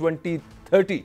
2030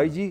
IG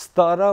17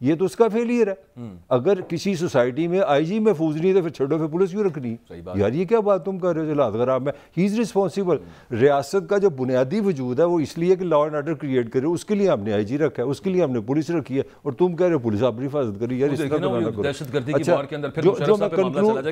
یہ تو اس کا فیلئر ہے. اگر کسی سوسائٹی میں آئی جی محفوظ نہیں تو پھر چھوڑو, پھر پولیس کیوں رکھنی؟ یار یہ کیا بات تم کر رہے ہو؟ حالات خراب میں ہی از رسپانسبل. ریاست کا جو بنیادی وجود ہے وہ اس لیے کہ لا اینڈ آرڈر کریٹ کرے, اس کے لیے ہم نے آئی جی رکھا ہے, اس کے لیے ہم نے پولیس رکھی ہے, اور تم کہہ رہے ہو پولیس اپنی حفاظت کری. یار اس طرح نہ کرو. اچھا جو میں کنکلوڈ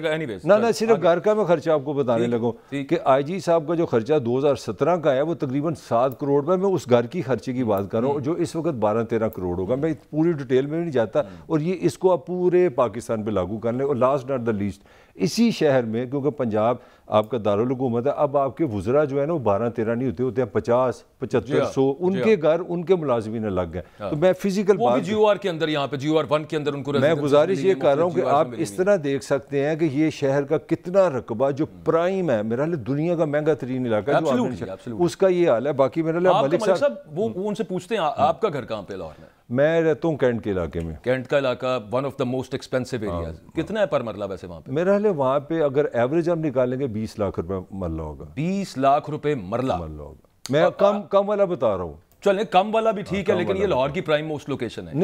نہ صرف گھر کا میں خرچہ آپ کو بتانے لگوں کہ آئی جی صاحب کا جو خرچہ 2017 کا ہے وہ تقریباً 7 کروڑ میں اس گھر کی خرچے کی بات کر رہا ہوں, جو اس وقت 12-13 کروڑ ہوگا. میں پوری ڈیٹیل میں نہیں جاتا, اور یہ اس کو آپ پورے پاکستان پہ لاگو کر لیں. اور لاسٹ ناٹ دا لیسٹ, اسی شہر میں کیونکہ پنجاب آپ کا دارالحکومت ہے, اب آپ کے وزراء جو ہے نا وہ 12-13 نہیں ہوتے ہیں 50-75-100, ان کے گھر ان کے ملازمین الگ ہیں. تو میں فزیکل بات جی او آر کے اندر, یہاں پہ جی او آر 1 کے اندر ان کو میں گزارش یہ کر رہا ہوں کہ آپ اس طرح دیکھ سکتے ہیں کہ یہ شہر کا کتنا رقبہ جو پرائم ہے, میرا خیال دنیا کا مہنگا ترین علاقہ ہے, اس کا یہ حال ہے. باقی میرا خیال ملک صاحب وہ ان سے پوچھتے ہیں آپ کا گھر کہاں پہ لاہور میں؟ میں رہتا ہوں کینٹ کے علاقے میں. کینٹ کا علاقہ one of the most expensive areas. کتنا ہے پر مرلہ ویسے وہاں پہ؟ میرا خیال ہے وہاں پہ اگر ایوریج ہم نکالیں گے 20 لاکھ روپے مرلہ ہوگا. 20 لاکھ روپے مرلہ ہوگا. میں کم والا بتا رہا ہوں. چلیں کم والا بھی ٹھیک ہے, لیکن یہ لاہور کی پرائم موسٹ لوکیشن ہے.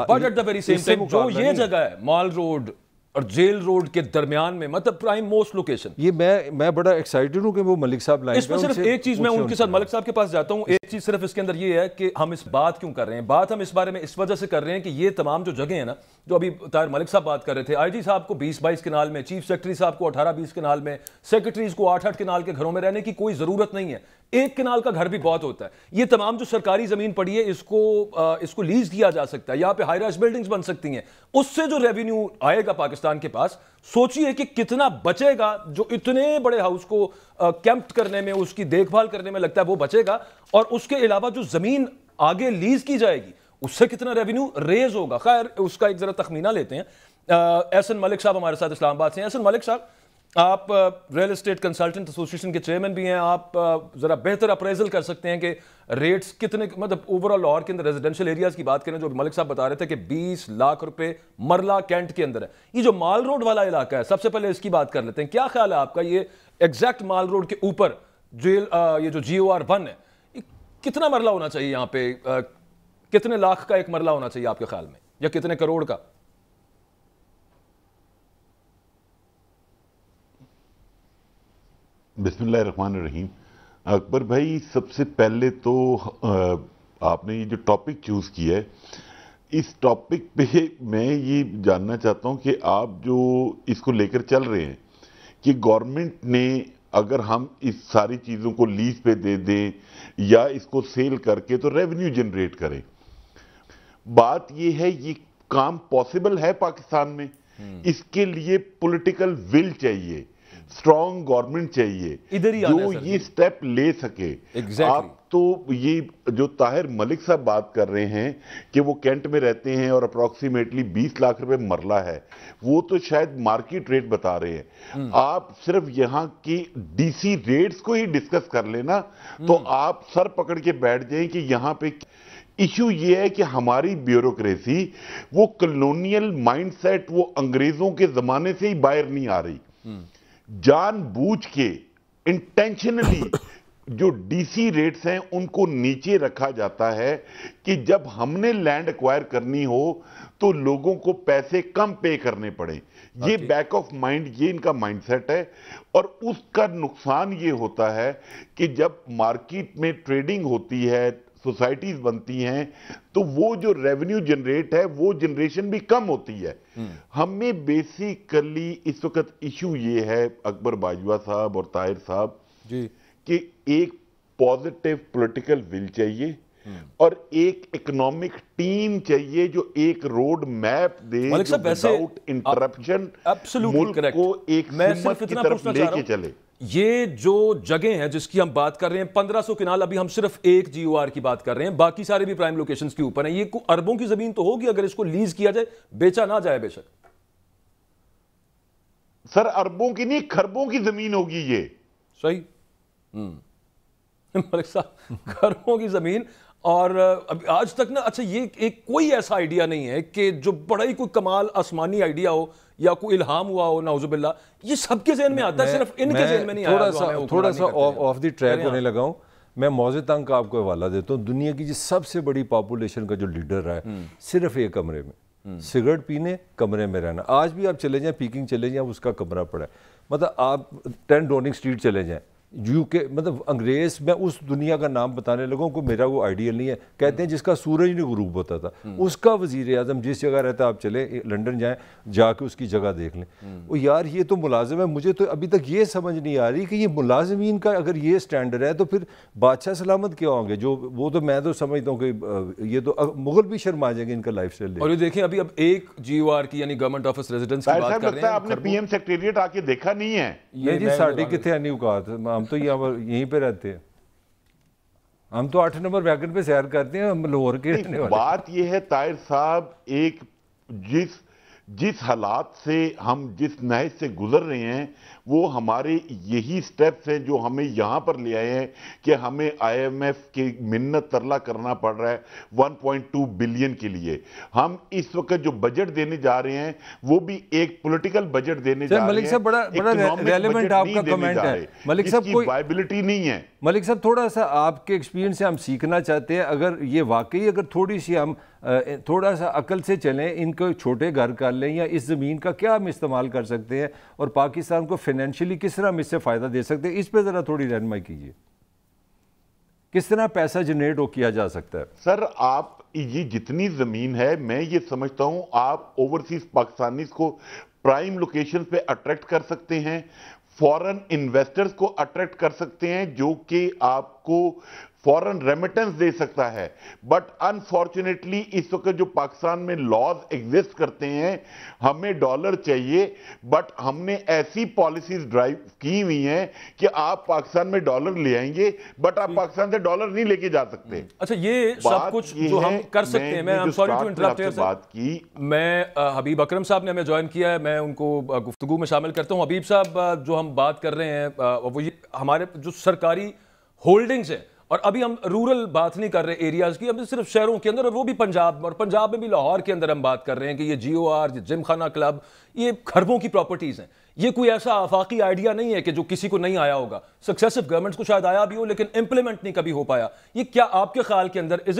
But at the very same time جو یہ جگہ ہے مال روڈ اور جیل روڈ کے درمیان میں, مطلب پرائم موسٹ لوکیشن. یہ میں بڑا ایکسائٹڈ ہوں کہ وہ ملک صاحب لائیں. اس میں صرف ایک چیز, میں ان کے ساتھ ملک صاحب کے پاس جاتا ہوں, ایک چیز صرف اس کے اندر یہ ہے کہ ہم اس بات کیوں کر رہے ہیں. بات ہم اس بارے میں اس وجہ سے کر رہے ہیں کہ یہ تمام جو جگہیں ہیں نا, جو ابھی طاہر ملک صاحب بات کر رہے تھے, آئی جی صاحب کو 20-22 کنال میں, چیف سیکرٹری صاحب کو 18-20 کنال میں, سیکرٹریز کو 8-8 کنال کے گھروں میں رہنے کی کوئی ضرورت نہیں ہے. 1 کنال کا گھر بھی بہت ہوتا ہے. یہ تمام جو سرکاری زمین پڑی ہے اس کو لیز کیا جا سکتا ہے, یہاں پہ ہائی رائز بلڈنگز بن سکتی ہیں. اس سے جو ریونیو آئے گا پاکستان کے پاس, سوچئے کہ کتنا بچے گا, جو اتنے بڑے ہاؤس کو کیمپٹ کرنے میں, اس کی دیکھ بھال کرنے میں لگتا ہے وہ بچے گا, اور اس کے علاوہ جو زمین آگے لیز کی جائے گی اس سے کتنا ریونیو ریز ہوگا. خیر اس کا ایک ذرا تخمینہ لیتے ہیں. احسن ملک صاحب ہمارے ساتھ اسلام آباد سے ہیں. احسن ملک صاحب, آپ ریل اسٹیٹ کنسلٹنٹ ایسوسیشن کے چیئرمین بھی ہیں, آپ ذرا بہتر اپریزل کر سکتے ہیں کہ ریٹس کتنے, مطلب اوور آل لاہور کے اندر ریزیڈینشیل ایریاز کی بات کریں, جو ملک صاحب بتا رہے تھے کہ 20 لاکھ روپے مرلہ کینٹ کے اندر ہے. یہ جو مال روڈ والا علاقہ ہے, سب سے پہلے اس کی بات کر لیتے ہیں. کیا خیال ہے آپ کا, یہ ایگزیکٹ مال روڈ کے اوپر یہ جو جی او آر 1 ہے, کتنا مرلہ ہونا چاہیے یہاں پہ, کتنے لاکھ کا ایک مرلہ ہونا چاہیے آپ کے خیال میں, یا کتنے کروڑ کا؟ بسم اللہ الرحمن الرحیم. اکبر بھائی, سب سے پہلے تو آپ نے یہ جو ٹاپک چوز کیا ہے, اس ٹاپک پہ میں یہ جاننا چاہتا ہوں کہ آپ جو اس کو لے کر چل رہے ہیں کہ گورنمنٹ نے اگر ہم اس ساری چیزوں کو لیز پہ دے دیں یا اس کو سیل کر کے تو ریونیو جنریٹ کریں, بات یہ ہے یہ کام پاسبل ہے پاکستان میں؟ اس کے لیے پولیٹیکل ول چاہیے, اسٹرانگ گورنمنٹ چاہیے جو یہ سٹیپ لے سکے. آپ تو یہ جو طاہر ملک صاحب بات کر رہے ہیں کہ وہ کینٹ میں رہتے ہیں اور اپروکسیمیٹلی 20 لاکھ روپے مرلہ ہے, وہ تو شاید مارکیٹ ریٹ بتا رہے ہیں. آپ صرف یہاں کی ڈی سی ریٹس کو ہی ڈسکس کر لینا تو آپ سر پکڑ کے بیٹھ جائیں کہ یہاں پہ ایشو یہ ہے کہ ہماری بیوروکریسی وہ کلونیل مائنڈ سیٹ, وہ انگریزوں کے زمانے سے ہی باہر نہیں آ رہی. جان بوجھ کے انٹینشنلی جو ڈی سی ریٹس ہیں ان کو نیچے رکھا جاتا ہے کہ جب ہم نے لینڈ ایکوائر کرنی ہو تو لوگوں کو پیسے کم پے کرنے پڑیں. یہ بیک آف مائنڈ, یہ ان کا مائنڈ سیٹ ہے. اور اس کا نقصان یہ ہوتا ہے کہ جب مارکیٹ میں ٹریڈنگ ہوتی ہے, سوسائٹیز بنتی ہیں, تو وہ جو ریونیو جنریٹ ہے وہ جنریشن بھی کم ہوتی ہے. ہمیں بیسیکلی اس وقت ایشو یہ ہے اکبر باجوہ صاحب اور طاہر صاحب کہ ایک پازیٹیو پولیٹیکل ول چاہیے اور ایک اکنامک ٹیم چاہیے جو ایک روڈ میپ دے جو وداؤٹ انٹرپشن ملک کو ایک سمت کی طرف لے کے چلے. یہ جو جگہیں ہیں جس کی ہم بات کر رہے ہیں 1500 کنال, ابھی ہم صرف ایک جی او آر کی بات کر رہے ہیں, باقی سارے بھی پرائم لوکیشنز کے اوپر ہیں. یہ اربوں کی زمین تو ہوگی اگر اس کو لیز کیا جائے, بیچا نہ جائے. بے شک سر اربوں کی نہیں, کھربوں کی زمین ہوگی یہ. صحیح ملک صاحب, کھربوں کی زمین. اور آج تک نا, اچھا یہ ایک کوئی ایسا آئیڈیا نہیں ہے کہ جو بڑا ہی کوئی کمال آسمانی آئیڈیا ہو یا کوئی الہام ہوا ہو, نعوذ باللہ, یہ سب کے ذہن میں آتا ہے, صرف ان کے ذہن میں نہیں آیا. تھوڑا سا آف دی ٹریک ہونے لگا ہوں. میں موزے تنگ کا آپ کو حوالہ دیتا ہوں، دنیا کی سب سے بڑی پاپولیشن کا جو لیڈر ہے صرف ایک کمرے میں سگریٹ پینے، کمرے میں رہنا. آج بھی آپ چلے جائیں پیکنگ چلے جائیں اس کا کمرہ پڑا ہے. مطلب آپ 10 ڈاؤننگ اسٹریٹ چلے جائیں یو کے، مطلب انگریز، میں اس دنیا کا نام بتانے لگوں کو میرا وہ آئیڈیل نہیں ہے. کہتے ہیں جس کا سورج نہیں غروب ہوتا تھا اس کا وزیر اعظم جس جگہ رہتا ہے، آپ چلے لنڈن جائیں جا کے اس کی جگہ دیکھ لیں. وہ یار یہ تو ملازم ہے. مجھے تو ابھی تک یہ سمجھ نہیں آ رہی کہ یہ ملازمین کا اگر یہ سٹینڈرڈ ہے تو پھر بادشاہ سلامت کیا ہوں گے. جو وہ تو میں تو سمجھتا ہوں کہ یہ تو مغل بھی شرما جائیں گے ان کا لائف سٹائل. اور یہ دیکھیں ابھی اب ایک GOR کی یعنی گورنمنٹ آفس ریزیڈنس کی بات کر رہے ہیں. آپ نے پی ایم سیکریٹریٹ آ کے دیکھا نہیں ہے؟ یہ جی ساڑھے کتنے نہیں اوقات، ہم تو یہیں پہ رہتے ہیں. ہم تو 8 نمبر ویگن پہ سیر کرتے ہیں، ہم لاہور کے رہنے والے. بات یہ ہے طاہر صاحب، ایک جس حالات سے ہم جس نہج سے گزر رہے ہیں وہ ہمارے یہی سٹیپس ہیں جو ہمیں یہاں پر لے آئے ہیں کہ ہمیں IMF کی منت ترلا کرنا پڑ رہا ہے 1.2 بلین کے لیے. ہم اس وقت جو بجٹ دینے جا رہے ہیں وہ بھی ایک پولیٹیکل بجٹ دینے جا رہے ہیں. ملک صاحب بڑا ریلیونٹ آپ کا کمنٹ ہے. ملک صاحب کوئی وائبلٹی نہیں ہے. ملک صاحب تھوڑا سا آپ کے ایکسپیرینس سے ہم سیکھنا چاہتے ہیں. اگر یہ واقعی اگر تھوڑی سی ہم تھوڑا سا عقل سے چلیں، ان کو چھوٹے گھر کر لیں، یا اس زمین کا کیا ہم استعمال کر سکتے ہیں اور پاکستان کو فائنینشلی کس طرح ہم اس سے فائدہ دے سکتے ہیں، اس پہ ذرا تھوڑی رہنمائی کیجیے. کس طرح پیسہ جنریٹ کیا جا سکتا ہے؟ سر آپ یہ جتنی زمین ہے، میں یہ سمجھتا ہوں آپ اوورسیز پاکستانیز کو پرائم لوکیشن پہ اٹریکٹ کر سکتے ہیں، فورن انویسٹرز کو اٹریکٹ کر سکتے ہیں جو کہ آپ کو فورن ریمیٹنس دے سکتا ہے. بٹ انفارچونیٹلی اس وقت جو پاکستان میں لاز ایگزسٹ کرتے ہیں، ہمیں ڈالر چاہیے بٹ ہم نے ایسی پالیسیز ڈرائیو کی ہوئی ہیں کہ آپ پاکستان میں ڈالر لے آئیں گے بٹ آپ پاکستان سے ڈالر نہیں لے کے جا سکتے. اچھا یہ سب کچھ جو ہم کر سکتے ہیں، میں حبیب اکرم صاحب نے ہمیں جوائن کیا ہے، میں ان کو گفتگو میں شامل کرتا ہوں. حبیب صاحب جو ہم بات کر رہے ہیں وہ یہ ہمارے جو سرکاری ہولڈنگز ہیں، اور ابھی ہم رورل بات نہیں کر رہے ایریاز کی، ابھی صرف شہروں کے اندر، اور وہ بھی پنجاب، اور پنجاب میں بھی لاہور کے اندر ہم بات کر رہے ہیں کہ یہ GOR، جم خانہ کلب، یہ کھربوں کی پراپرٹیز ہیں. یہ کوئی ایسا آفاقی آئیڈیا نہیں ہے کہ جو کسی کو نہیں آیا ہوگا. سکسیسو گورنمنٹس کو شاید آیا بھی ہو لیکن امپلیمنٹ نہیں کبھی ہو پایا. یہ کیا آپ کے خیال کے اندر از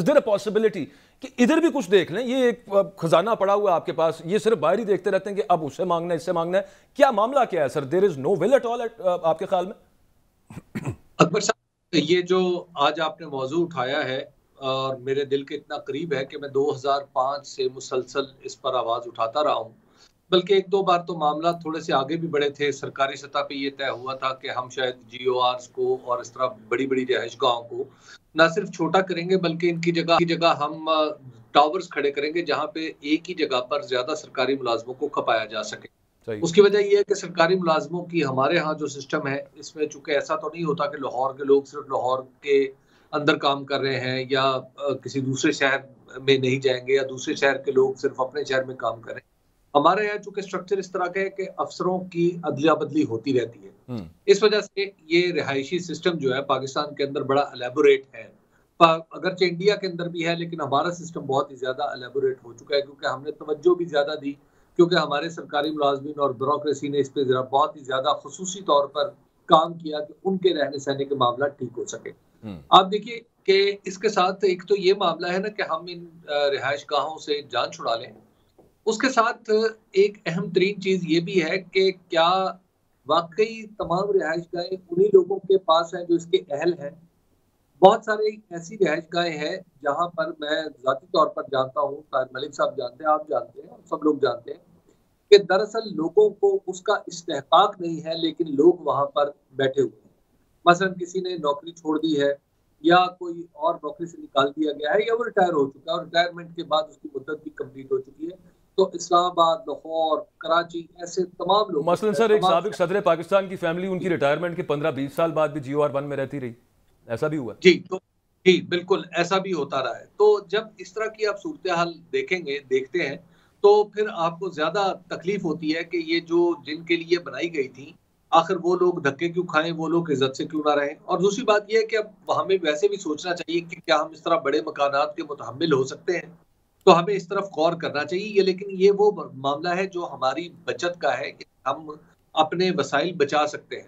دیر اے پاسبلٹی کہ ادھر بھی کچھ دیکھ لیں؟ یہ ایک خزانہ پڑا ہوا ہے آپ کے پاس، یہ صرف باہر ہی دیکھتے رہتے ہیں کہ اب اس سے مانگنا ہے، اس سے مانگنا ہے. کیا معاملہ کیا ہے سر؟ دیر از نو ول ایٹ آل آپ کے خیال میں؟ اکبر صاحب، یہ جو آج آپ نے موضوع اٹھایا ہے اور میرے دل کے اتنا قریب ہے کہ میں 2005 سے مسلسل اس پر آواز اٹھاتا رہا ہوں. بلکہ 1-2 بار تو معاملات تھوڑے سے آگے بھی بڑھے تھے. سرکاری سطح پہ یہ طے ہوا تھا کہ ہم شاید GORs کو اور اس طرح بڑی بڑی رہائش گاہوں کو نہ صرف چھوٹا کریں گے بلکہ ان کی جگہ ہم ٹاورز کھڑے کریں گے جہاں پہ ایک ہی جگہ پر زیادہ سرکاری ملازموں کو کھپایا جا سکے. اس کی وجہ یہ ہے کہ سرکاری ملازموں کی ہمارے ہاں جو سسٹم ہے اس میں چونکہ ایسا تو نہیں ہوتا کہ لاہور کے لوگ صرف لاہور کے اندر کام کر رہے ہیں یا کسی دوسرے شہر میں نہیں جائیں گے، یا دوسرے شہر کے لوگ صرف اپنے شہر میں کام کریں. ہمارے یہاں چونکہ اسٹرکچر اس طرح کا ہے کہ افسروں کی ادلیہ بدلی ہوتی رہتی ہے. اس وجہ سے یہ رہائشی سسٹم جو ہے پاکستان کے اندر بڑا الیبوریٹ ہے. اگرچہ انڈیا کے اندر بھی ہے لیکن ہمارا سسٹم بہت ہی زیادہ الیبوریٹ ہو چکا ہے کیونکہ ہم نے توجہ بھی زیادہ دی، کیونکہ ہمارے سرکاری ملازمین اور بیوروکریسی نے اس پہ ذرا بہت ہی زیادہ خصوصی طور پر کام کیا کہ ان کے رہنے سہنے کے معاملات ٹھیک ہو سکے. آپ دیکھیے کہ اس کے ساتھ ایک تو یہ معاملہ ہے نا کہ ہم ان رہائش گاہوں سے جان چھڑا لیں. اس کے ساتھ ایک اہم ترین چیز یہ بھی ہے کہ کیا واقعی تمام رہائش گاہیں انہی لوگوں کے پاس ہیں جو اس کے اہل ہیں. بہت سارے ایسی رہائش گاہیں ہیں جہاں پر میں ذاتی طور پر جانتا ہوں، طاہر ملک صاحب جانتے ہیں، آپ جانتے ہیں، سب لوگ جانتے ہیں کہ دراصل لوگوں کو اس کا استحقاق نہیں ہے لیکن لوگ وہاں پر بیٹھے ہوئے ہیں. مثلا کسی نے نوکری چھوڑ دی ہے یا کوئی اور نوکری سے نکال دیا گیا ہے یا وہ ریٹائر ہو چکا ہے اور ریٹائرمنٹ کے بعد اس کی مدت بھی کمپلیٹ ہو چکی ہے. تو اسلام آباد، لاہور، کراچی، ایسے تمام لوگ، مثلا سر ایک سابق صدر پاکستان کی فیملی ان کی ریٹائرمنٹ کے 15-20 سال بعد بھی GOR 1 میں رہتی رہی، ایسا بھی ہوا؟ جی بالکل ایسا بھی ہوتا رہا ہے. تو جب اس طرح کی آپ صورتحال دیکھتے ہیں تو پھر آپ کو زیادہ تکلیف ہوتی ہے کہ یہ جو جن کے لیے بنائی گئی تھی آخر وہ لوگ دھکے کیوں کھائیں، وہ لوگ عزت سے کیوں نہ رہیں. اور دوسری بات یہ ہے کہ اب ہمیں ویسے بھی سوچنا چاہیے کہ کیا ہم اس طرح بڑے مکانات کے متحمل ہو سکتے ہیں، تو ہمیں اس طرف غور کرنا چاہیے. لیکن یہ وہ معاملہ ہے جو ہماری بچت کا ہے کہ ہم اپنے وسائل بچا سکتے ہیں.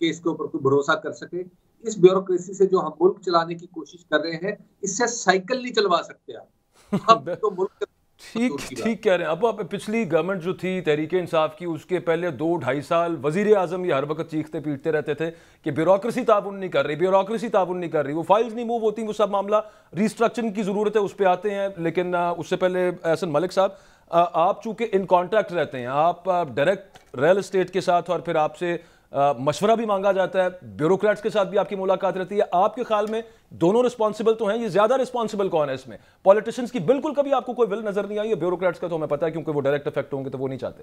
کہ اس کے اوپر کوئی بھروسہ کر سکے. اس بیوروکریسی سے جو ہم ملک چلانے کی کوشش کر رہے ہیں, اس سے سائیکل نہیں چلوا سکتے آپ. اب تو ملک ٹھیک کہہ رہے ہیں. اب پچھلی گورنمنٹ جو تھی تحریک انصاف کی, اس کے پہلے 2-2.5 سال وزیر اعظم یہ ہر وقت چیختے پیٹتے رہتے تھے کہ بیوروکریسی تعاون نہیں کر رہی, بیوروکریسی تعاون نہیں کر رہی, وہ فائلز نہیں موو ہوتی, وہ سب معاملہ ریسٹرکچرنگ کی ضرورت ہے, اس پہ آتے ہیں. لیکن اس سے پہلے احسن ملک صاحب, آپ چونکہ ان کانٹیکٹ رہتے ہیں, آپ ڈائریکٹ ریل اسٹیٹ کے ساتھ اور پھر آپ سے مشورہ بھی مانگا جاتا ہے, بیوروکریٹس کے ساتھ بھی آپ کی ملاقات رہتی ہے, آپ کے خیال میں دونوں رسپانسبل تو ہیں, یہ زیادہ رسپانسبل کون ہے اس میں؟ پولیٹیشنز کی بالکل کبھی آپ کو کوئی ول نظر نہیں آئی ہے, بیوروکریٹس کا تو ہمیں پتہ ہے کیونکہ وہ ڈائریکٹ افیکٹ ہوں گے تو وہ نہیں چاہتے.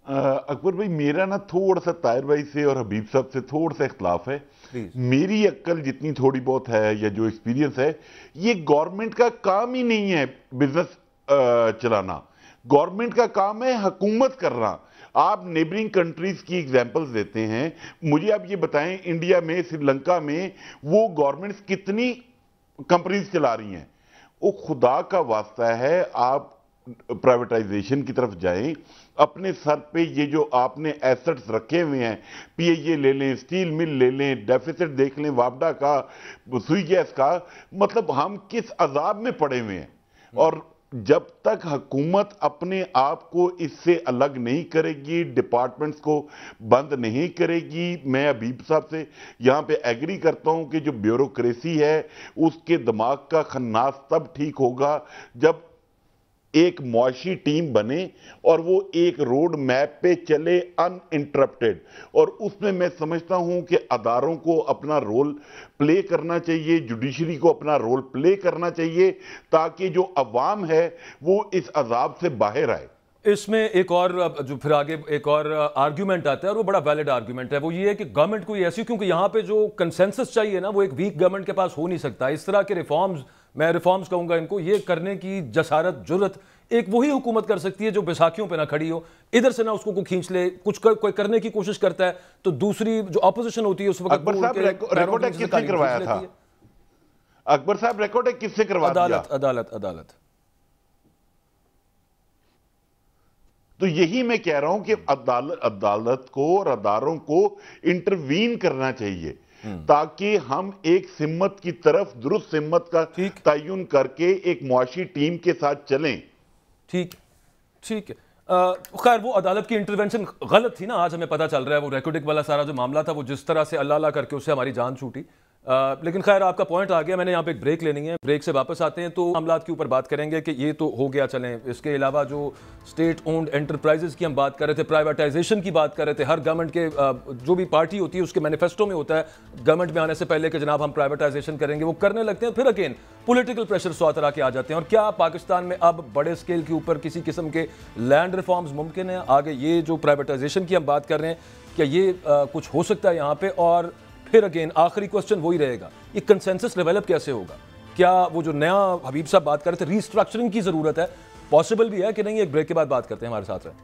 اکبر بھائی, میرا نا تھوڑا سا طاہر بھائی سے اور حبیب صاحب سے تھوڑا سا اختلاف ہے. میری عقل جتنی تھوڑی بہت ہے یا جو ایکسپیرینس ہے, یہ گورنمنٹ کا کام ہی نہیں ہے بزنس چلانا, گورنمنٹ کا کام ہے حکومت کرنا. آپ نیبرنگ کنٹریز کی ایگزامپلز دیتے ہیں, مجھے آپ یہ بتائیں انڈیا میں, سری لنکا میں وہ گورنمنٹس کتنی کمپنیز چلا رہی ہیں؟ وہ خدا کا واسطہ ہے آپ پرائیویٹائزیشن کی طرف جائیں, اپنے سر پہ یہ جو آپ نے ایسٹس رکھے ہوئے ہیں, پی اے اے لے لیں, سٹیل مل لے لیں, ڈیفیسٹ دیکھ لیں وابڈا کا, سوئی گیس کا, مطلب ہم کس عذاب میں پڑے ہوئے ہیں. اور جب تک حکومت اپنے آپ کو اس سے الگ نہیں کرے گی, ڈپارٹمنٹس کو بند نہیں کرے گی, میں حبیب صاحب سے یہاں پہ ایگری کرتا ہوں کہ جو بیوروکریسی ہے اس کے دماغ کا خناس تب ٹھیک ہوگا جب ایک معاشی ٹیم بنے اور وہ ایک روڈ میپ پہ چلے ان انٹرپٹیڈ. اور اس میں سمجھتا ہوں کہ اداروں کو اپنا رول پلے کرنا چاہیے, جوڈیشری کو اپنا رول پلے کرنا چاہیے, تاکہ جو عوام ہے وہ اس عذاب سے باہر آئے. اس میں ایک اور جو پھر آگے ایک اور آرگیومنٹ آتا ہے, اور وہ بڑا ویلڈ آرگیومنٹ ہے, وہ یہ ہے کہ گورنمنٹ کوئی ایسی, کیونکہ یہاں پہ جو کنسنسس چاہیے نا وہ ایک ویک گورنمنٹ کے پاس ہو نہیں سکتا. اس طرح کے ریفارمز, میں ریفارمز کہوں گا ان کو, یہ کرنے کی جسارت, جرت ایک وہی حکومت کر سکتی ہے جو بیساکھیوں پہ نہ کھڑی ہو, ادھر سے نہ اس کو کوئی کھینچ لے, کچھ کوئی کرنے کی کوشش کرتا ہے تو دوسری جو اپوزیشن ہوتی ہے اس وقت اکبر صاحب ریکارڈ کس سے کروایا تھا؟ اکبر صاحب ریکارڈ کس سے کروا دیا؟ عدالت. تو یہی میں کہہ رہا ہوں کہ عدالت کو اور اداروں کو انٹروین کرنا چاہیے تاکہ ہم ایک سمت کی طرف, درست سمت کا تعین کر کے ایک معاشی ٹیم کے ساتھ چلیں. ٹھیک ہے. خیر وہ عدالت کی انٹرونشن غلط تھی نا, آج ہمیں پتہ چل رہا ہے. وہ ریکارڈنگ والا سارا جو معاملہ تھا وہ جس طرح سے اللہ کر کے اس سے ہماری جان چھوٹی. لیکن خیر آپ کا پوائنٹ آ گیا, میں نے یہاں پہ ایک بریک لینی ہے, بریک سے واپس آتے ہیں تو معاملات کے اوپر بات کریں گے کہ یہ تو ہو گیا. چلیں اس کے علاوہ جو اسٹیٹ اونڈ انٹرپرائزز کی ہم بات کر رہے تھے, پرائیویٹائزیشن کی بات کر رہے تھے. ہر گورنمنٹ کے جو بھی پارٹی ہوتی ہے اس کے مینیفیسٹو میں ہوتا ہے گورنمنٹ میں آنے سے پہلے کہ جناب ہم پرائیویٹائزیشن کریں گے, وہ کرنے لگتے ہیں, پھر اگین پولیٹیکل پریشر سو طرح کے آ جاتے ہیں. اور کیا پاکستان میں اب بڑے اسکیل کے اوپر کسی قسم کے لینڈ ریفارمز ممکن ہیں آگے؟ یہ جو پرائیویٹائزیشن کی ہم بات کر رہے ہیں, کیا یہ کچھ ہو سکتا ہے یہاں پہ؟ اور پھر اگین آخری کوسچن وہی رہے گا, یہ کنسنسس ڈیولپ کیسے ہوگا؟ کیا وہ جو نیا حبیب صاحب بات کر رہے تھے ری اسٹرکچرنگ کی ضرورت ہے, پاسبل بھی ہے کہ نہیں؟ ایک بریک کے بعد بات کرتے ہیں, ہمارے ساتھ رہیں.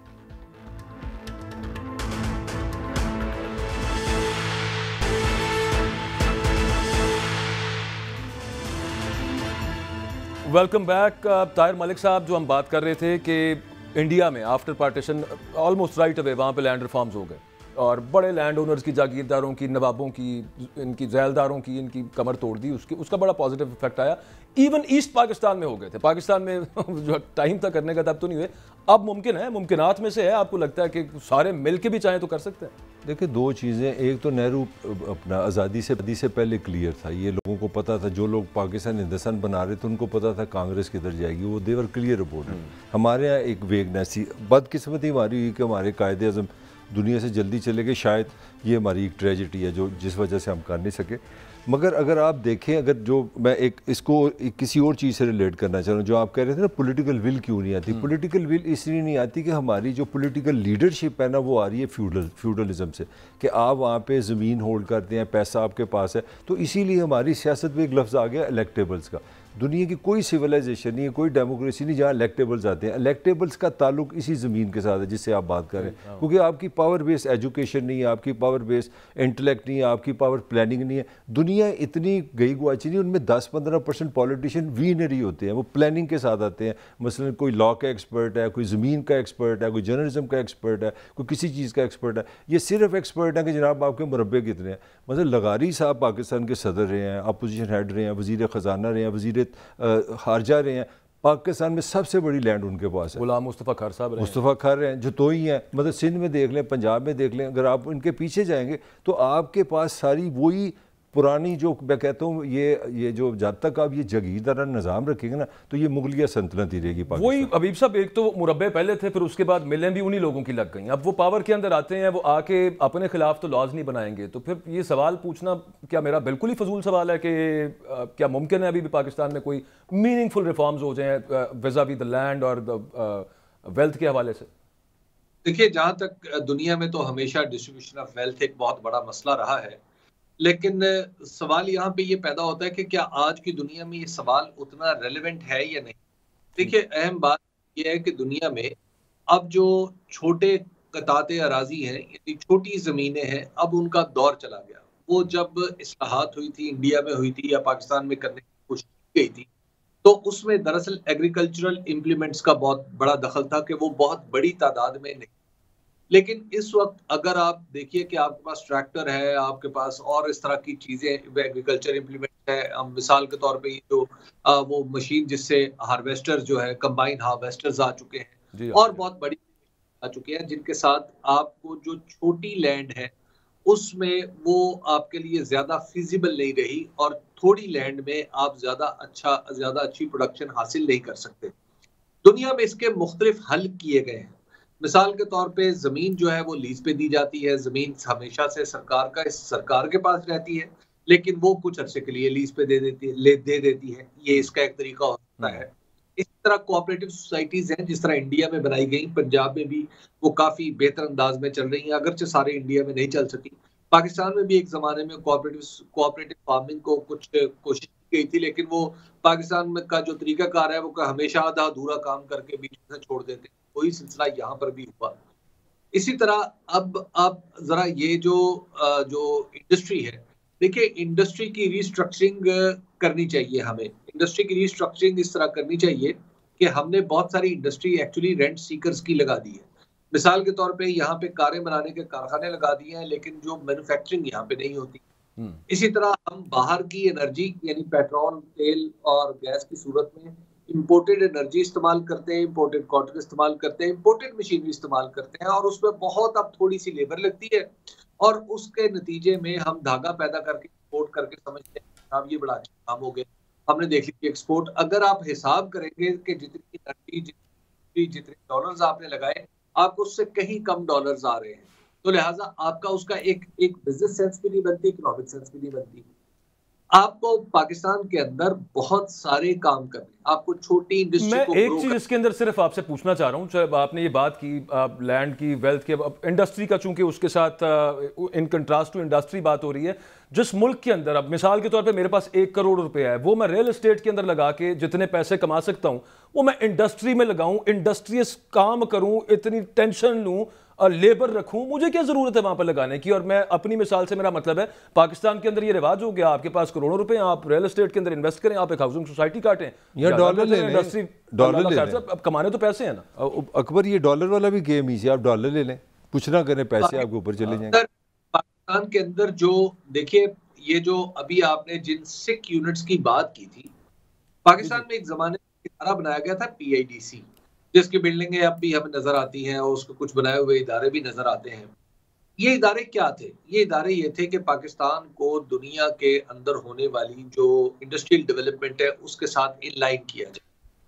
Welcome back. طاہر ملک صاحب, جو ہم بات کر رہے تھے کہ انڈیا میں after partition almost right away وہاں پہ لینڈ ریفارمز ہو گئے اور بڑے لینڈ اونرز کی, جاگیرداروں کی, نوابوں کی, ان کی ذیلداروں کی, ان کی کمر توڑ دی, اس کا بڑا پازیٹیو افیکٹ آیا. ایون ایسٹ پاکستان میں ہو گئے تھے, پاکستان میں جو ٹائم تھا کرنے کا تب تو نہیں ہوئے, اب ممکن ہے, ممکنات میں سے ہے. آپ کو لگتا ہے کہ سارے مل کے بھی چاہیں تو کر سکتے ہیں؟ دیکھیں دو چیزیں, ایک تو نہرو اپنا آزادی سے پہلے کلیئر تھا, یہ لوگوں کو پتا تھا, جو لوگ پاکستان ہندوستان بنا رہے تھے ان کو پتا تھا کانگریس کدھر جائے گی, وہ دیور کلیئر اباؤٹ اٹ. ہمارے یہاں ایک ویگنیس تھی, بدقسمتی ہماری ہوئی کہ ہمارے قائد اعظم دنیا سے جلدی چلے گئے, شاید یہ ہماری ایک ٹریجڈی ہے جس وجہ سے ہم کر نہیں سکے. مگر اگر آپ دیکھیں, اگر جو میں اس کو کسی اور چیز سے ریلیٹ کرنا چاہ رہا ہوں, جو آپ کہہ رہے تھے نا پولیٹیکل ول کیوں نہیں آتی, پولیٹیکل ول اس لیے نہیں آتی کہ ہماری جو پولیٹیکل لیڈرشپ ہے نا وہ آ رہی ہے فیوڈلزم سے, کہ آپ وہاں پہ زمین ہولڈ کرتے ہیں, پیسہ آپ کے پاس ہے, تو اسی لیے ہماری سیاست میں ایک لفظ آ گیا الیکٹیبلز کا. دنیا کی کوئی سویلائزیشن نہیں ہے, کوئی ڈیموکریسی نہیں جہاں الیکٹیبلز آتے ہیں. الیکٹیبلز کا تعلق اسی زمین کے ساتھ ہے جس سے آپ بات کر رہے ہیں, کیونکہ آپ کی پاور بیس ایجوکیشن نہیں ہے, آپ کی پاور بیس انٹلیکٹ نہیں ہے, آپ کی پاور پلاننگ نہیں ہے. دنیا دنیا اتنی گئی گواچی نہیں, ان میں 10-15% پولیٹیشین وینری ہوتے ہیں, وہ پلاننگ کے ساتھ آتے ہیں. مثلا کوئی لاء کا ایکسپرٹ ہے, کوئی زمین کا ایکسپرٹ ہے, کوئی جرنلزم کا ایکسپرٹ ہے, کوئی کسی چیز کا ایکسپرٹ ہے. یہ صرف ایکسپرٹ ہے کہ جناب آپ کے مربع کتنے ہیں. مثلا لغاری صاحب پاکستان کے صدر رہے ہیں, اپوزیشن ہیڈ رہے ہیں, وزیر خزانہ رہے ہیں, وزیر خارجہ رہے ہیں. پاکستان میں سب سے بڑی لینڈ ان کے پاس ہے. غلام مصطفیٰ کھار صاحب رہے ہیں, مصطفیٰ کھار رہے ہیں جو تو ہی ہیں. مطلب سندھ میں دیکھ لیں, پنجاب میں دیکھ لیں, اگر آپ ان کے پیچھے جائیں گے تو آپ کے پاس ساری وہی پرانی, جو میں کہتا ہوں یہ جو جب تک آپ یہ جاگیردارانہ نظام رکھیں گے نا تو یہ مغلیہ سلطنت ہی رہے گی پاکستان. وہی حبیب صاحب, ایک تو مربع پہلے تھے, پھر اس کے بعد ملیں بھی انہی لوگوں کی لگ گئیں. اب وہ پاور کے اندر آتے ہیں, وہ آ کے اپنے خلاف تو لاز نہیں بنائیں گے. تو پھر یہ سوال پوچھنا کیا میرا بالکل ہی فضول سوال ہے کہ کیا ممکن ہے ابھی بھی پاکستان میں کوئی میننگ فل ریفارمز ہو جائیں ویزا وی دا لینڈ اور ویلتھ کے حوالے سے؟ دیکھیے, جہاں تک دنیا میں تو ہمیشہ ڈسٹریبیوشن آف ویلتھ ایک بہت بڑا مسئلہ رہا ہے, لیکن سوال یہاں پہ یہ پیدا ہوتا ہے کہ کیا آج کی دنیا میں یہ سوال اتنا ریلیونٹ ہے یا نہیں. دیکھیے, اہم بات یہ ہے کہ دنیا میں اب جو چھوٹے قطعات اراضی ہیں, یعنی چھوٹی زمینیں ہیں, اب ان کا دور چلا گیا. وہ جب اصلاحات ہوئی تھی, انڈیا میں ہوئی تھی یا پاکستان میں کرنے کی کوشش کی گئی تھی, تو اس میں دراصل ایگریکلچرل امپلیمنٹس کا بہت بڑا دخل تھا کہ وہ بہت بڑی تعداد میں نہیں. لیکن اس وقت اگر آپ دیکھیے کہ آپ کے پاس ٹریکٹر ہے, آپ کے پاس اور اس طرح کی چیزیں ایگریکلچر امپلیمنٹ ہے. مثال کے طور پہ یہ جو وہ مشین جس سے ہارویسٹر جو ہے, کمبائن ہارویسٹرز آ چکے ہیں, اور بہت بڑی آ چکے ہیں, جن کے ساتھ آپ کو جو چھوٹی لینڈ ہے اس میں وہ آپ کے لیے زیادہ فیزیبل نہیں رہی, اور تھوڑی لینڈ میں آپ زیادہ اچھی پروڈکشن حاصل نہیں کر سکتے. دنیا میں اس کے مختلف حل کیے گئے ہیں. مثال کے طور پہ زمین جو ہے وہ لیز پہ دی جاتی ہے. زمین ہمیشہ سے سرکار کے پاس رہتی ہے, لیکن وہ کچھ عرصے کے لیے لیز پہ دے دیتی ہے. یہ اس کا ایک طریقہ ہوتا ہے. اسی طرح کوآپریٹو سوسائٹیز ہیں جس طرح انڈیا میں بنائی گئی, پنجاب میں بھی وہ کافی بہتر انداز میں چل رہی ہیں, اگرچہ سارے انڈیا میں نہیں چل سکی. پاکستان میں بھی ایک زمانے میں کوآپریٹو فارمنگ کو کچھ کوشش کی گئی تھی, لیکن وہ پاکستان میں کا جو طریقہ کار ہے وہ ہمیشہ آدھا ادھورا کام کر کے بیچ میں چھوڑ دیتے ہیں. وہی سلسلہ یہاں پر بھی ہوا. اسی طرح اب آپ ذرا یہ جو انڈسٹری ہے, دیکھیں انڈسٹری کی ریسٹرکچرنگ کرنی چاہیے. ہمیں انڈسٹری کی ریسٹرکچرنگ اس طرح کرنی چاہیے کہ ہم نے بہت ساری انڈسٹری ایکچولی رینٹ سیکرز کی لگا دی ہے. مثال کے طور پہ یہاں پہ کاریں بنانے کے کارخانے لگا دیے ہیں, لیکن جو مینوفیکچرنگ یہاں پہ نہیں ہوتی. اسی طرح ہم باہر کی انرجی یعنی پیٹرول, تیل اور گیس کی صورت میں امپورٹڈ انرجی استعمال کرتے ہیں, امپورٹڈ کاٹن استعمال کرتے ہیں, امپورٹڈ مشینری استعمال کرتے ہیں, اور اس میں بہت اب تھوڑی سی لیبر لگتی ہے, اور اس کے نتیجے میں ہم دھاگا پیدا کر کے ایکسپورٹ کر کے سمجھتے ہیں اب یہ بڑا اچھا کام ہو گیا. ہم نے دیکھ لی ایکسپورٹ, اگر آپ حساب کریں گے کہ جتنی انرجی جتنے ڈالرز آپ نے لگائے, آپ کو اس سے کہیں کم ڈالرز آ رہے ہیں. تو لہٰذا آپ کا اس کا ایک بزنس سینس بھی نہیں بنتی, اکنامک سینس بھی نہیں بنتی. آپ کو پاکستان کے اندر بہت سارے کام کرنے, آپ کو چھوٹی انڈسٹری کو. میں ایک چیز اس کے اندر صرف آپ سے پوچھنا چاہ رہا ہوں, جب آپ نے یہ بات کی لینڈ کی, ویلتھ کے, انڈسٹری کا, چونکہ اس کے ساتھ ان کنٹراسٹ ٹو انڈسٹری بات ہو رہی ہے. جس ملک کے اندر اب مثال کے طور پہ میرے پاس 1 کروڑ روپے ہے, وہ میں ریل اسٹیٹ کے اندر لگا کے جتنے پیسے کما سکتا ہوں وہ میں انڈسٹری میں لگاؤں, انڈسٹریس کام کروں, اتنی ٹینشن لوں, لیبر رکھوں, مجھے کیا ضرورت ہے وہاں پر لگانے کی. اور میں اپنی مثال سے میرا مطلب ہے پاکستان کے اندر یہ رواج ہو گیا, آپ کے پاس کروڑوں روپے ہیں, آپ ریل اسٹیٹ کے اندر انویسٹ کریں, آپ ایک ہاؤسنگ سوسائٹی کاٹیں یا ڈالر لے لیں. ڈالر لے لیں, اب کمانے تو پیسے ہیں نا اکبر. یہ ڈالر والا بھی گیم ایزی, آپ ڈالر لے لیں, کچھ نہ کریں, پیسے آپ کے اوپر چلے جائیں. پاکستان کے اندر جو دیکھیے, یہ جو ابھی آپ نے جن سکھ یونٹس کی بات کی تھی, پاکستان میں ایک زمانے میں ادارہ بنایا گیا تھا PIDC, جس کی بلڈنگیں اب بھی ہمیں نظر آتی ہیں, اور اس کے کچھ بنائے ہوئے ادارے بھی نظر آتے ہیں. یہ ادارے کیا تھے؟ یہ ادارے یہ تھے کہ پاکستان کو دنیا کے اندر ہونے والی جو انڈسٹریل ڈیولپمنٹ ہے اس کے ساتھ ان لائن کیا جائے.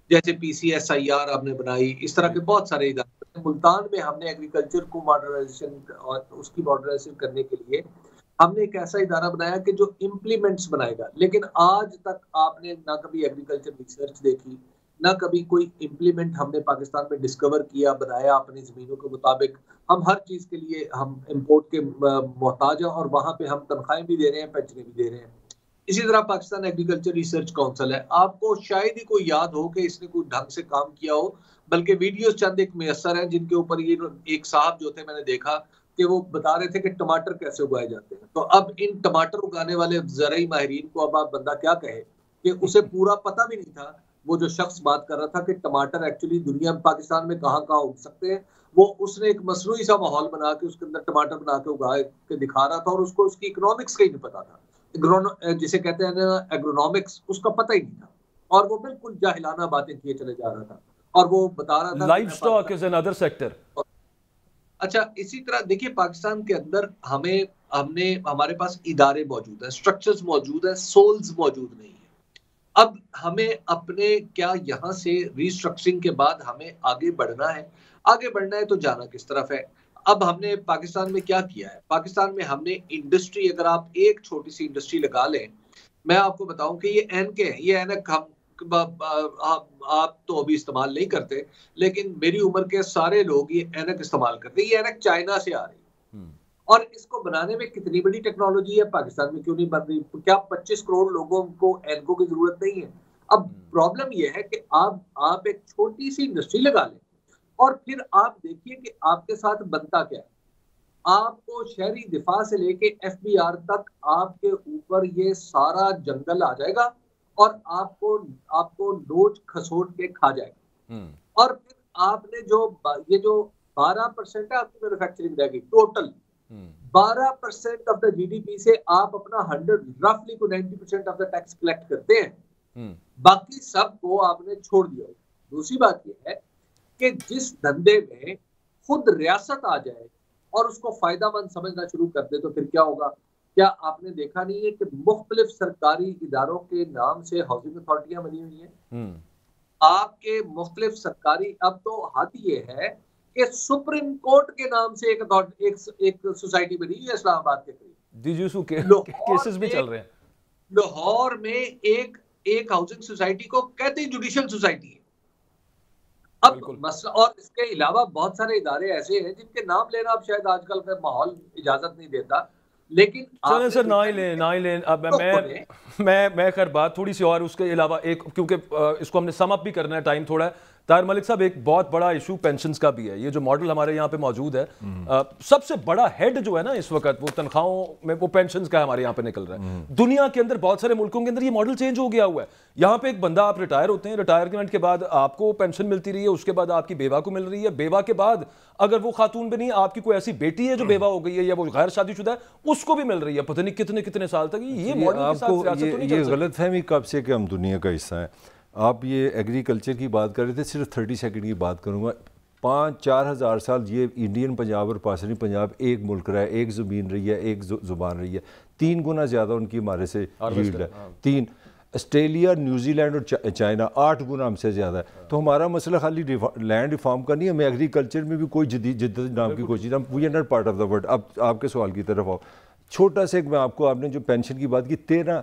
جیسے PCSIR ہم نے بنائی, اس طرح کے بہت سارے ادارے. ملتان میں ہم نے ایگریکلچر کو ماڈرنائزیشن اور اس کی ماڈرنائزیشن کرنے کے لیے ہم نے ایک ایسا ادارہ بنایا کہ جو امپلیمنٹس بنائے گا. لیکن آج تک آپ نے نہ کبھی ایگریکلچر ریسرچ دیکھی, نہ کبھی کوئی امپلیمنٹ ہم نے پاکستان میں ڈسکور کیا, بنایا اپنی زمینوں کے مطابق. ہم ہر چیز کے لیے ہم امپورٹ کے محتاج ہیں, اور وہاں پہ ہم تنخواہیں بھی دے رہے ہیں, پینشنیں بھی دے رہے ہیں. اسی طرح پاکستان ایگریکلچر ریسرچ کونسل ہے, آپ کو شاید ہی کوئی یاد ہو کہ اس نے کوئی ڈھنگ سے کام کیا ہو, بلکہ ویڈیوز چند ایک میسر ہیں جن کے اوپر یہ ایک صاحب جو تھے, میں نے دیکھا کہ وہ بتا رہے تھے کہ ٹماٹر کیسے اگائے جاتے ہیں. تو اب ان ٹماٹر اگانے والے زرعی ماہرین کو اب آپ بندہ کیا کہے کہ اسے پورا پتہ بھی نہیں تھا. وہ جو شخص بات کر رہا تھا کہ ٹماٹر ایکچولی دنیا میں پاکستان میں کہاں کہاں اگ سکتے ہیں, وہ اس نے ایک مصنوعی سا ماحول بنا کے اس کے اندر ٹماٹر بنا کے اگا کے دکھا رہا تھا, اور اس کو اس کی اکنامکس کا ہی نہیں پتا تھا, جسے کہتے ہیں نا ایگرونامکس, اس کا پتہ ہی نہیں تھا, اور وہ بالکل جاہلانہ باتیں کیے چلے جا رہا تھا, اور وہ بتا رہا تھا life stock is another sector. اچھا اسی طرح دیکھیے پاکستان کے اندر ہمارے پاس ادارے موجود ہیں, اسٹرکچرز موجود ہیں, سولز موجود نہیں ہیں. اب ہمیں اپنے کیا یہاں سے ریسٹرکچرنگ کے بعد ہمیں آگے بڑھنا ہے تو جانا کس طرف ہے. اب ہم نے پاکستان میں کیا کیا ہے, پاکستان میں ہم نے انڈسٹری, اگر آپ ایک چھوٹی سی انڈسٹری لگا لیں, میں آپ کو بتاؤں کہ یہ اینکیں ہیں, یہ اینک آپ تو ابھی استعمال نہیں کرتے, لیکن میری عمر کے سارے لوگ یہ اینک استعمال کرتے ہیں. یہ اینک چائنا سے آ رہی ہے, اور اس کو بنانے میں کتنی بڑی ٹیکنالوجی ہے, پاکستان میں کیوں نہیں بن رہی؟ کیا 25 کروڑ لوگوں کو اینکوں کی ضرورت نہیں ہے؟ اب پرابلم یہ ہے کہ آپ ایک چھوٹی سی انڈسٹری لگا لیں, اور پھر آپ دیکھیے کہ آپ کے ساتھ بنتا کیا ہے. آپ کو شہری دفاع سے لے کے FBR تک آپ کے اوپر یہ سارا جنگل آ جائے گا, اور آپ کو نوچ کھسوٹ کے کھا جائے گا. اور پھر آپ نے یہ جو 12% ہے آپ کی مینوفیکچرنگ رہ گئی, ٹوٹل 12% آف دا GDP سے آپ اپنا 90% آف دا ٹیکس کلیکٹ کرتے ہیں, باقی سب کو آپ نے چھوڑ دیا. دوسری بات یہ ہے کہ جس دھندے میں خود ریاست آ جائے اور اس کو فائدہ مند سمجھنا شروع کر دے تو پھر کیا ہوگا؟ کیا آپ نے دیکھا نہیں ہے کہ مختلف سرکاری اداروں کے نام سے ہاؤسنگ اتھارٹیاں بنی ہوئی ہیں؟ آپ کے مختلف سرکاری, اب تو حد یہ ہے کہ سپریم کورٹ کے نام سے ایک سوسائٹی بنی ہے اسلام آباد کے قریب. کیسز بھی چل رہے ہیں. لاہور میں ایک ہاؤسنگ سوسائٹی کو کہتے ہیں جوڈیشل سوسائٹی ہے. اب مسئلہ, اور اس کے علاوہ بہت سارے ادارے ایسے ہیں جن کے نام لینا اب شاید آج کل کا ماحول اجازت نہیں دیتا, لیکن چلیں سر نہ ہی لیں. اب میں خیر بات تھوڑی سی اور اس کے علاوہ ایک, کیونکہ اس کو ہم نے سم اپ بھی کرنا ہے, ٹائم تھوڑا ہے. طاہر ملک صاحب, ایک بہت بڑا ایشو پینشنز کا بھی ہے. یہ جو ماڈل ہمارے یہاں پہ موجود ہے, سب سے بڑا ہیڈ جو ہے نا اس وقت وہ تنخواہوں میں وہ پینشنز کا ہمارے یہاں پہ نکل رہا ہے. دنیا کے اندر بہت سارے ملکوں کے اندر یہ ماڈل چینج ہو گیا ہوا ہے. یہاں پہ ایک بندہ آپ ریٹائر ہوتے ہیں, ریٹائرمنٹ کے بعد آپ کو پینشن ملتی رہی ہے, اس کے بعد آپ کی بیوہ کو مل رہی ہے, بیوہ کے بعد اگر وہ خاتون بھی نہیں, آپ کی کوئی ایسی بیٹی ہے جو بیوہ ہو گئی ہے یا وہ غیر شادی شدہ ہے, اس کو بھی مل رہی ہے. پتہ نہیں کتنے سال تک یہ ماڈل کے ساتھ سیاست تو نہیں چل سکتی. یہ غلط فہمی کب سے کہ ہم دنیا کا حصہ ہیں. آپ یہ ایگریکلچر کی بات کر رہے تھے, صرف 30 سیکنڈ کی بات کروں گا. 5-4 ہزار سال یہ انڈین پنجاب اور پاکستانی پنجاب ایک ملک رہا ہے, ایک زمین رہی ہے, ایک زبان رہی ہے. 3 گنا زیادہ ان کی ہمارے سے ییلڈ ہے. 3 آسٹریلیا, نیوزی لینڈ اور چائنا 8 گنا ہم سے زیادہ ہے. تو ہمارا مسئلہ خالی لینڈ ریفارم کا نہیں ہے, ہمیں ایگریکلچر میں بھی کوئی جدت نام کی کوشش, ہم we are not part of the world. اب آپ کے سوال کی طرف آؤ. چھوٹا سا ایک آپ نے جو پینشن کی بات کی, 13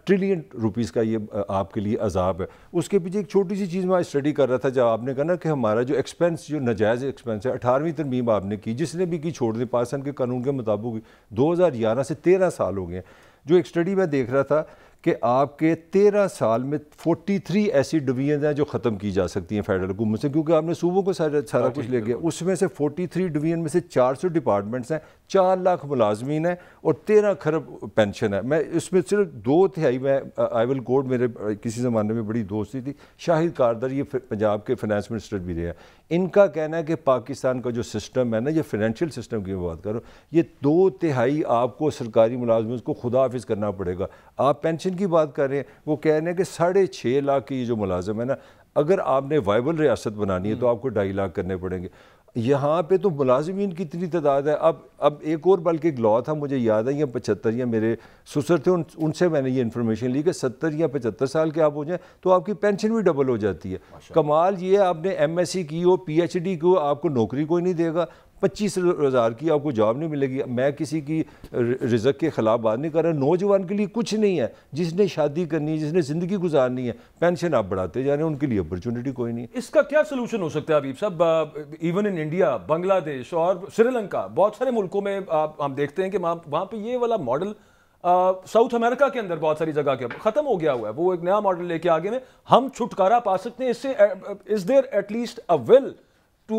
ٹریلین روپیز کا یہ آپ کے لیے عذاب ہے. اس کے پیچھے ایک چھوٹی سی چیز میں اسٹڈی کر رہا تھا, جب آپ نے کہا نا کہ ہمارا جو ایکسپینس, جو ناجائز ایکسپینس ہے, 18ویں ترمیم آپ نے کی, جس نے بھی کی چھوڑ دیں, پاکستان کے قانون کے مطابق 2011 سے 13 سال ہو گئے ہیں. جو ایک اسٹڈی میں دیکھ رہا تھا کہ آپ کے 13 سال میں 43 ایسی ڈویژنز ہیں جو ختم کی جا سکتی ہیں فیڈرل حکومت سے, کیونکہ آپ نے صوبوں کو سارا کچھ لے گیا. اس میں سے 43 ڈویژن میں سے 400 ڈپارٹمنٹس ہیں, 4 لاکھ ملازمین ہیں, اور 13 کھرب پینشن ہے. میں اس میں صرف 2/3 میں آئی ول کوٹ, میرے کسی زمانے میں بڑی دوستی تھی, شاہد کاردر, یہ پنجاب کے فائنانس منسٹر بھی رہے ہیں. ان کا کہنا ہے کہ پاکستان کا جو سسٹم ہے نا, یہ فائنینشیل سسٹم کی بات کروں, یہ 2/3 آپ کو سرکاری ملازمین کو خدا حافظ کرنا پڑے گا. آپ پینشن کی بات کر رہے ہیں, وہ کہہ رہے ہیں کہ 6.5 لاکھ کی جو ملازم ہے نا, اگر آپ نے وائبل ریاست بنانی ہے تو آپ کو 2.5 لاکھ کرنے پڑیں گے. یہاں پہ تو ملازمین کی اتنی تعداد ہے. اب ایک اور بلکہ ایک لا تھا, مجھے یاد ہے, یا 75 یا میرے سسر تھے, ان سے میں نے یہ انفارمیشن لی کہ 70 یا 75 سال کے آپ ہو جائیں تو آپ کی پینشن بھی ڈبل ہو جاتی ہے. کمال یہ ہے, آپ نے MSc کی ہو, PhD کی ہو, آپ کو نوکری کوئی نہیں دے گا, 25,000 کی آپ کو جاب نہیں ملے گی. میں کسی کی رزق کے خلاف بات نہیں کر رہا. نوجوان کے لیے کچھ نہیں ہے, جس نے شادی کرنی ہے, جس نے زندگی گزارنی ہے, پینشن آپ بڑھاتے جا رہے ہیں, ان کے لیے اپرچونٹی کوئی نہیں. اس کا کیا سلوشن ہو سکتا ہے حبیب صاحب؟ ایون ان انڈیا, بنگلہ دیش اور سری لنکا, بہت سارے ملکوں میں ہم دیکھتے ہیں کہ وہاں پہ یہ والا ماڈل, ساؤتھ امریکہ کے اندر بہت ساری جگہ کے ختم ہو گیا ہوا ہے. وہ ایک نیا ماڈل لے کے آگے میں ہم چھٹکارا پا سکتے ہیں اس سے. Is there at least a will to